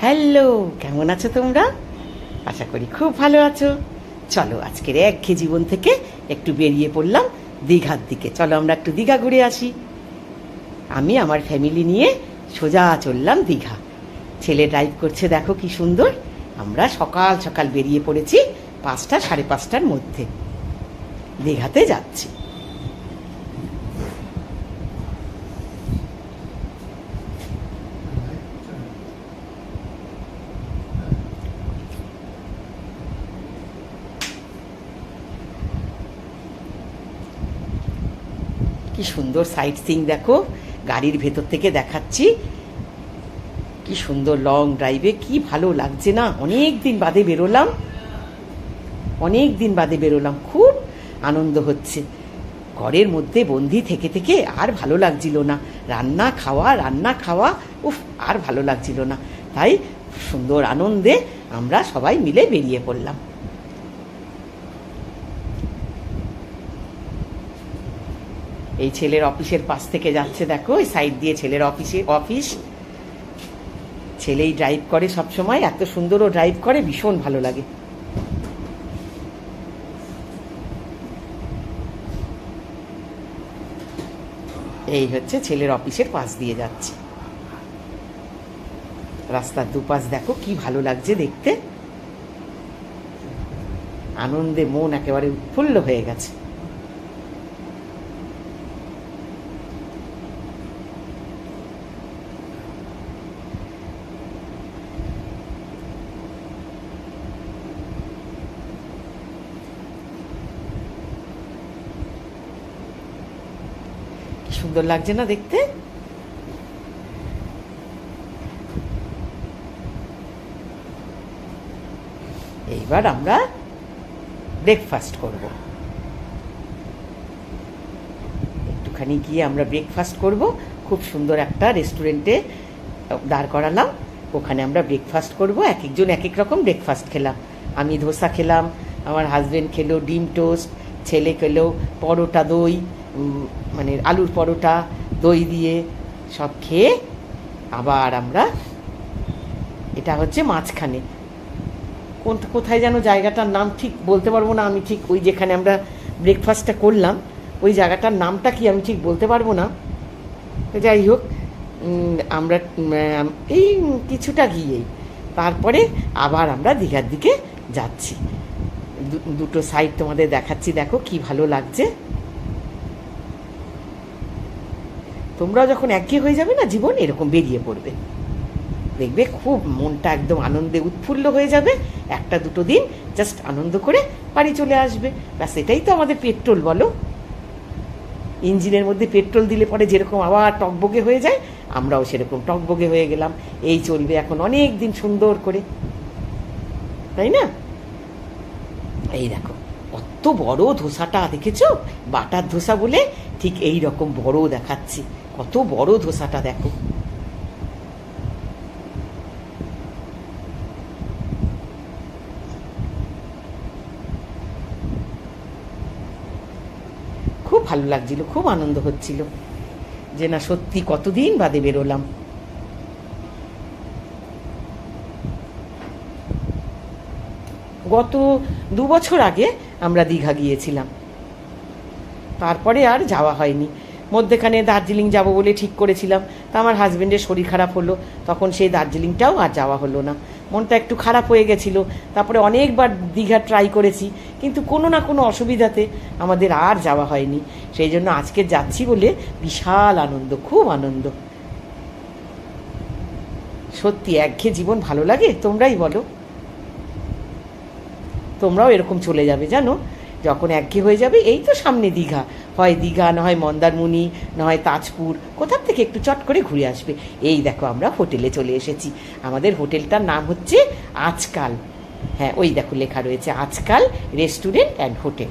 Hello, কেমন আছো তোমরা? আশা করি খুব ভালো আছো। চলো আজকের একঘেয়ে জীবন থেকে একটু বেরিয়ে পড়লাম দীঘার দিকে। চলো আমরা একটু দীঘা ঘুরে আসি। আমি আমার ফ্যামিলি নিয়ে সোজা চললাম দীঘা। ছেলে ড্রাইভ করছে, দেখো কি সুন্দর। আমরা সকাল সকাল বেরিয়ে পড়েছি 5টা সাড়ে 5টার মধ্যে। দীঘাতে যাচ্ছি। কি সুন্দর সাইট সিইং দেখো, গাড়ির ভেতর থেকে দেখাচ্ছি। কি সুন্দর লং ড্রাইভে, কি ভালো লাগছে না। অনেক দিন বাদে বেরোলাম, খুব আনন্দ হচ্ছে। ঘরের মধ্যে বন্দি থেকে থেকে আর ভালো লাগছিল না। রান্না খাওয়া, উফ, আর ভালো লাগছিল না। তাই সুন্দর আনন্দে আমরা সবাই মিলে বেরিয়ে পড়লাম। এই ছেলের অফিসের পাশ থেকে যাচ্ছে, দেখো এই সাইড দিয়ে ছেলের অফিস। ছেলেই ড্রাইভ করে সব সময়, এত সুন্দরও ড্রাইভ করে, ভীষণ ভালো লাগে। এই হচ্ছে ছেলের অফিসের পাশ দিয়ে যাচ্ছে। রাস্তার দুপাশ দেখো কি ভালো লাগছে দেখতে। আনন্দে মন একেবারে উৎফুল্ল হয়ে গেছে। সুন্দর লাগছে না দেখতে? এইবার আমরা ব্রেকফাস্ট করব। একটুখানি গিয়ে আমরা ব্রেকফাস্ট করব। খুব সুন্দর একটা রেস্টুরেন্টে দাঁড় করালাম, ওখানে আমরা ব্রেকফাস্ট করব। এক একজন এক এক রকম ব্রেকফাস্ট খেলাম। আমি ধোসা খেলাম, আমার হাজবেন্ড খেলো ডিম টোস্ট, ছেলে খেলো পরোটা দই, মানে আলুর পরোটা দই দিয়ে সব খেয়ে আবার আমরা, এটা হচ্ছে মাঝখানে কোথায় যেন জায়গাটার নাম ঠিক বলতে পারবো না আমি, ঠিক ওই যেখানে আমরা ব্রেকফাস্টটা করলাম ওই জায়গাটার নামটা কি আমি ঠিক বলতে পারবো না। যাই হোক, আমরা এই কিছুটা গিয়েই তারপরে আবার আমরা দীঘার দিকে যাচ্ছি। দুটো সাইড তোমাদের দেখাচ্ছি, দেখো কি ভালো লাগছে। তোমরাও যখন একঘেয়ে হয়ে যাবে না জীবন, এরকম বেরিয়ে পড়বে, দেখবে খুব মনটা একদম আনন্দে উৎফুল্ল হয়ে যাবে। একটা দুটো দিন জাস্ট আনন্দ করে বাড়ি চলে আসবে। ব্যাস, এটাই তো আমাদের পেট্রোল, বলো। ইঞ্জিনের মধ্যে পেট্রোল দিলে পরে যেরকম আবার টকবগে হয়ে যায়, আমরাও সেরকম টকবগে হয়ে গেলাম। এই চলবে এখন অনেক দিন সুন্দর করে, তাই না? এই দেখো কত বড় ধোসাটা, দেখেছো? বাটার ধোসা বলে ঠিক এই রকম বড় দেখাচ্ছি। কত বড় ধোসাটা দেখো। খুব ভালো লাগছিল, খুব আনন্দ হচ্ছিল যে না সত্যি কতদিন বাদে বেরোলাম। গত 2 বছর আগে আমরা দীঘা গিয়েছিলাম, তারপরে আর যাওয়া হয়নি। মধ্যেখানে দার্জিলিং যাব বলে ঠিক করেছিলাম, তা আমার হাজবেন্ডের শরীর খারাপ হলো, তখন সেই দার্জিলিংটাও আর যাওয়া হলো না। মনটা একটু খারাপ হয়ে গেছিলো। তারপরে অনেকবার দীঘা ট্রাই করেছি, কিন্তু কোনো না কোনো অসুবিধাতে আমাদের আর যাওয়া হয়নি। সেই জন্য আজকে যাচ্ছি বলে বিশাল আনন্দ, খুব আনন্দ। সত্যি একঘেয়ে জীবন ভালো লাগে? তোমরাই বলো। তোমরাও এরকম চলে যাবে জানো, যখন একঘেয়ে হয়ে যাবে। এই তো সামনে দীঘা, হয় দীঘা, না হয় মন্দারমণি, না হয় তাজপুর, কোথার থেকে একটু চট করে ঘুরে আসবে। এই দেখো আমরা হোটেলে চলে এসেছি। আমাদের হোটেলটার নাম হচ্ছে আজকাল। হ্যাঁ, ওই দেখো লেখা রয়েছে আজকাল রেস্টুরেন্ট অ্যান্ড হোটেল।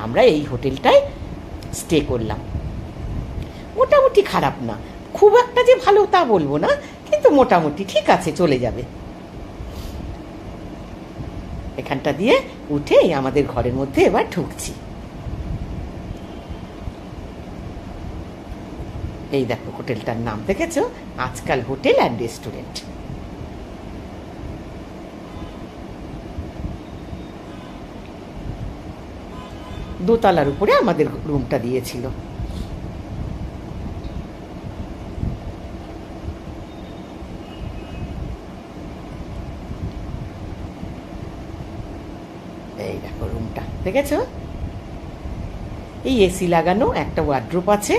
আমরা এই হোটেলটায় স্টে করলাম। মোটামুটি খারাপ না, খুব একটা যে ভালো তা বলবো না, কিন্তু মোটামুটি ঠিক আছে, চলে যাবে। এখানটা দিয়ে উঠে আমাদের ঘরের মধ্যে এবার ঢুকছি। এই দেখো হোটেলটার নাম দেখেছো, আজকাল হোটেল অ্যান্ড রেস্টুরেন্ট। দোতলার উপরে আমাদের রুমটা দিয়েছিল। এই দেখো রুমটা দেখেছো, এই এসি লাগানো, একটা ওয়ার্ড্রোব আছে,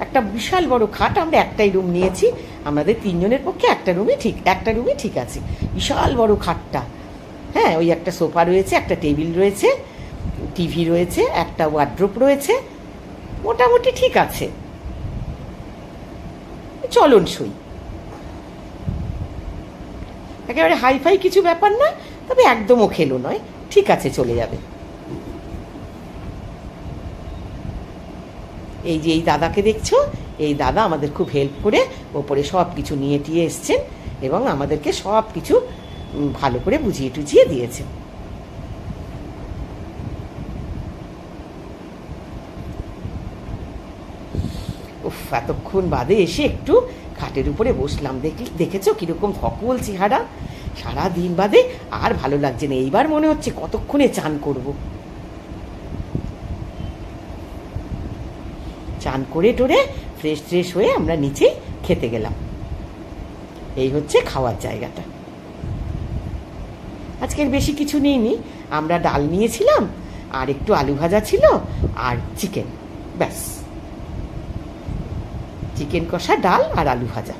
একটা বিশাল বড় খাট। আমরা একটাই রুম নিয়েছি, আমাদের তিনজনের পক্ষে একটা রুমই ঠিক আছে। বিশাল বড় খাটটা, হ্যাঁ, ওই একটা সোফা রয়েছে, একটা টেবিল রয়েছে, টিভি রয়েছে, একটা ওয়ার্ড্রোব রয়েছে, মোটামুটি ঠিক আছে, চলনসই। একেবারে হাইফাই কিছু ব্যাপার না, তবে একদমও খেলো নয়, ঠিক আছে, চলে যাবে। এই যে এই দাদাকে দেখছো, এই দাদা আমাদের খুব হেল্প করে ওপরে সব কিছু নিয়ে টিয়ে এসছেন এবং আমাদেরকে সব কিছু ভালো করে বুঝিয়ে টুঝিয়ে দিয়েছেন। উফ, এতক্ষণ বাদে এসে একটু খাটের উপরে বসলাম, দেখেছো কিরকম ধকল চেহারা, সারা দিন বাদে আর ভালো লাগছে না। এইবার মনে হচ্ছে কতক্ষণে চান করব। চান করে টোরে ফ্রেশ হয়ে আমরা নিচে খেতে গেলাম। এই হচ্ছে খাওয়ার জায়গাটা। আজকের বেশি কিছু নিইনি, আমরা ডাল নিয়েছিলাম আর একটু আলু ভাজা ছিল আর চিকেন, ব্যাস। চিকেন কষা, ডাল আর আলু ভাজা।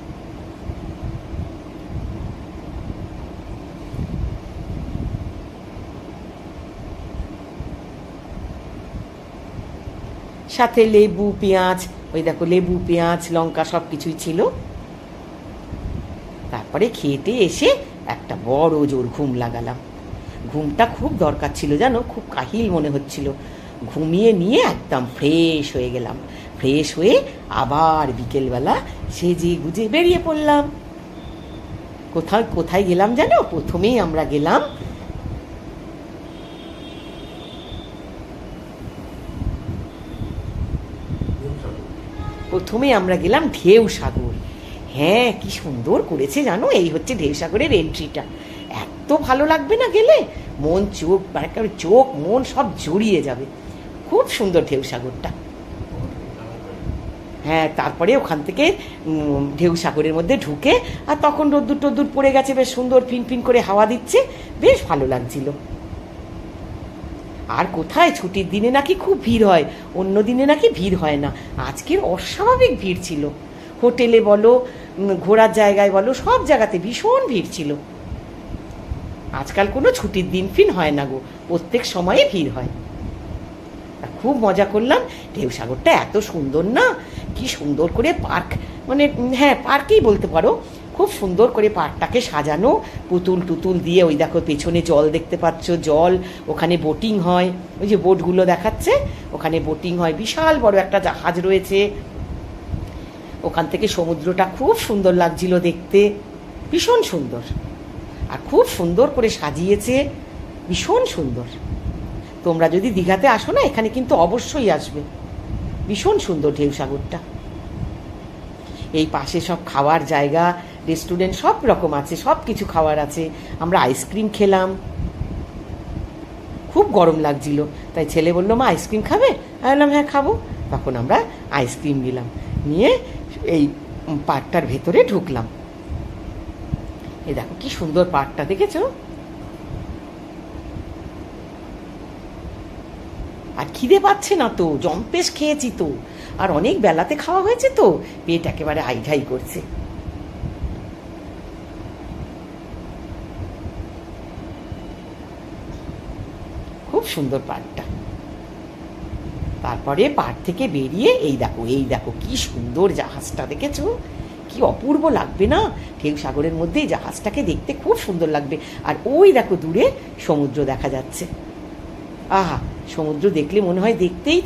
সাথে লেবু, পেঁয়াজ, ওই দেখো লেবু, পেঁয়াজ, লঙ্কা সব কিছুই ছিল। তারপরে খেতে এসে একটা বড় জোর ঘুম লাগালাম। ঘুমটা খুব দরকার ছিল জানো, খুব কাহিল মনে হচ্ছিল। ঘুমিয়ে নিয়ে একদম ফ্রেশ হয়ে গেলাম। ফ্রেশ হয়ে আবার বিকেলবেলা সেজে গুজে বেরিয়ে পড়লাম। কোথায় গেলাম জানো? প্রথমেই আমরা গেলাম ঢেউসাগর। হ্যাঁ, কি সুন্দর করেছে জানো, এই হচ্ছে ঢেউসাগরের এন্ট্রিটা। এত ভালো লাগবে না গেলে, চোখ মন সব জড়িয়ে যাবে। খুব সুন্দর ঢেউসাগরটা। হ্যাঁ, তারপরে ওখান থেকে ঢেউসাগরের মধ্যে ঢুকে, আর তখন রোদ্দুর টোদ্দুর পড়ে গেছে, বেশ সুন্দর ফিনফিন করে হাওয়া দিচ্ছে, বেশ ভালো লাগছিল। আর কোথায়, ছুটির দিনে নাকি খুব ভিড় হয়, অন্য দিনে নাকি ভিড় হয় না। আজকের অস্বাভাবিক ভিড় ছিল, হোটেলে বলো, ঘোরার জায়গায় বলো, সব জায়গাতে ভীষণ ভিড় ছিল। আজকাল কোনো ছুটির দিন ফিন হয় না গো, প্রত্যেক সময়ে ভিড় হয়। খুব মজা করলাম। ঢেউসাগরটা এত সুন্দর না, কি সুন্দর করে পার্ক, মানে হ্যাঁ পার্কেই বলতে পারো, খুব সুন্দর করে পার্কটাকে সাজানো, পুতুল টুতুল দিয়ে। ওই দেখো পেছনে জল দেখতে পাচ্ছ, জল, ওখানে বোটিং হয়, ওই যে বোটগুলো দেখাচ্ছে, ওখানে বোটিং হয়। বিশাল বড় একটা জাহাজ রয়েছে, ওখান থেকে সমুদ্রটা খুব সুন্দর লাগছিল দেখতে, ভীষণ সুন্দর। আর খুব সুন্দর করে সাজিয়েছে, ভীষণ সুন্দর। তোমরা যদি দীঘাতে আসো না, এখানে কিন্তু অবশ্যই আসবে, ভীষণ সুন্দর ঢেউসাগরটা। এই পাশে সব খাওয়ার জায়গা, রেস্টুরেন্ট সব রকম আছে, সব কিছু খাওয়ার আছে। আমরা আইসক্রিম খেলাম, খুব গরম লাগছিল, তাই ছেলে বললো মা আইসক্রিম খাবে? আমি বললাম হ্যাঁ খাবো। তখন আমরা আইসক্রিম নিলাম, নিয়ে এই পার্কটার ভেতরে ঢুকলাম। এই দেখো কি সুন্দর পার্কটা, দেখেছো? আর খিদে পাচ্ছে না তো, জম্পেশ খেয়েছি তো, আর অনেক বেলাতে খাওয়া হয়েছে তো, পেট একেবারে আইঢাই করছে। খুব সুন্দর পার্কটা। তারপরে পার্ক থেকে বেরিয়ে এই দেখো কি সুন্দর জাহাজটা, দেখেছো? কি অপূর্ব লাগবে না ঢেউসাগরের মধ্যে, এই জাহাজটাকে দেখতে খুব সুন্দর লাগবে। আর ওই দেখো দূরে সমুদ্র দেখা যাচ্ছে। আহা, সমুদ্র দেখলে মনে হয় দেখতেই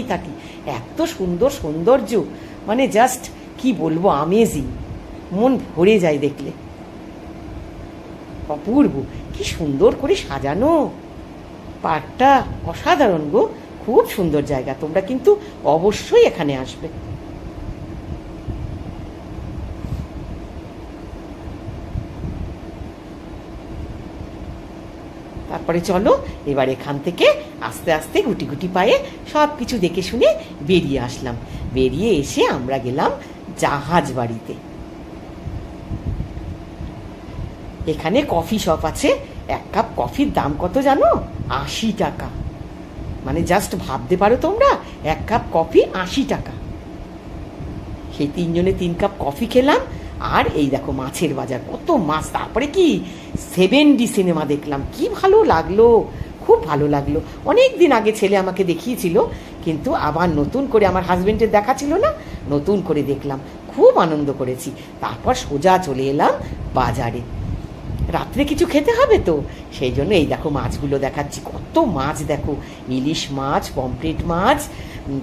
থাকি। এত সুন্দর সৌন্দর্য, মানে জাস্ট কি বলবো, আমেজিং, মন ভরে যায় দেখলে। অপূর্ব, কি সুন্দর করে সাজানো পার্কটা, অসাধারণ গো, খুব সুন্দর জায়গা। তোমরা কিন্তু অবশ্যই এখানে আসবে। তারপরে চলো এবার এখান থেকে আস্তে আস্তে গুটি গুটি পায়ে সব কিছু দেখে শুনে বেরিয়ে আসলাম। বেরিয়ে এসে আমরা গেলাম জাহাজ বাড়িতে। এখানে কফি শপ আছে। এক কাপ কফির দাম কত জানো? 80 টাকা। মানে জাস্ট ভাবতে পারো তোমরা, এক কাপ কফি 80 টাকা। সেই 3 জনে 3 কাপ কফি খেলাম। আর এই দেখো মাছের বাজার, কত মাছ। তারপরে কি 7D সিনেমা দেখলাম, কি ভালো লাগলো, খুব ভালো লাগলো। অনেক দিন আগে ছেলে আমাকে দেখিয়েছিল, কিন্তু আবার নতুন করে আমার হাজবেন্ডের দেখা ছিল না, নতুন করে দেখলাম, খুব আনন্দ করেছি। তারপর সোজা চলে এলাম বাজারে। রাত্রে কিছু খেতে হবে তো, সেই জন্য এই দেখো মাছগুলো দেখাচ্ছি। কত মাছ দেখো, ইলিশ মাছ, পমফ্রেট মাছ।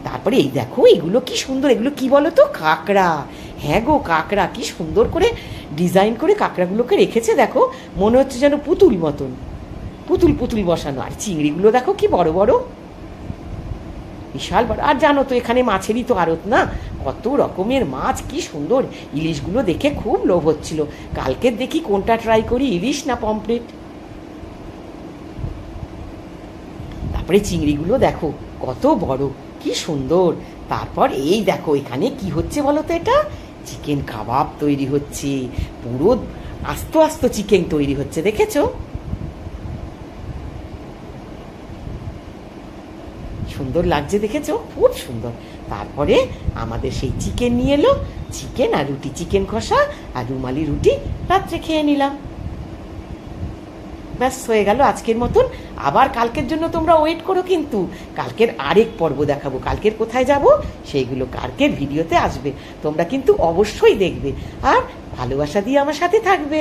তারপরে এই দেখো এগুলো কি সুন্দর, এগুলো কি বলো তো? কাঁকড়া। হ্যাঁ গো, কাঁকড়া। কি সুন্দর করে ডিজাইন করে কাঁকড়াগুলোকে রেখেছে দেখো, মনে হচ্ছে যেন পুতুল মতন, পুতুল পুতুল বসানো। আর চিংড়িগুলো দেখো কি বড় বড়, বিশাল বড়। আর জানো তো এখানে মাছেরই তো আড়ত না, কত রকমের মাছ, কি সুন্দর। ইলিশগুলো দেখে খুব লোভ হচ্ছিল। কালকে দেখি কোনটা ট্রাই করি, ইলিশ না পমফ্রেট। তারপরে চিংড়িগুলো দেখো কত বড়, কি সুন্দর। তারপর এই দেখো এখানে কি হচ্ছে বলো তো? এটা চিকেন কাবাব তৈরি হচ্ছে, পুরো আস্ত আস্ত চিকেন তৈরি হচ্ছে, দেখেছো? সুন্দর লাগছে, দেখেছো? খুব সুন্দর। তারপরে আমাদের সেই চিকেন নিয়ে এলো, চিকেন আর রুটি, চিকেন কষা আর রুমালি রুটি রাত্রে খেয়ে নিলাম। ব্যাস হয়ে গেল আজকের মতন। আবার কালকের জন্য তোমরা ওয়েট করো, কিন্তু কালকের আরেক পর্ব দেখাবো। কালকের কোথায় যাব সেইগুলো কালকের ভিডিওতে আসবে, তোমরা কিন্তু অবশ্যই দেখবে আর ভালোবাসা দিয়ে আমার সাথে থাকবে।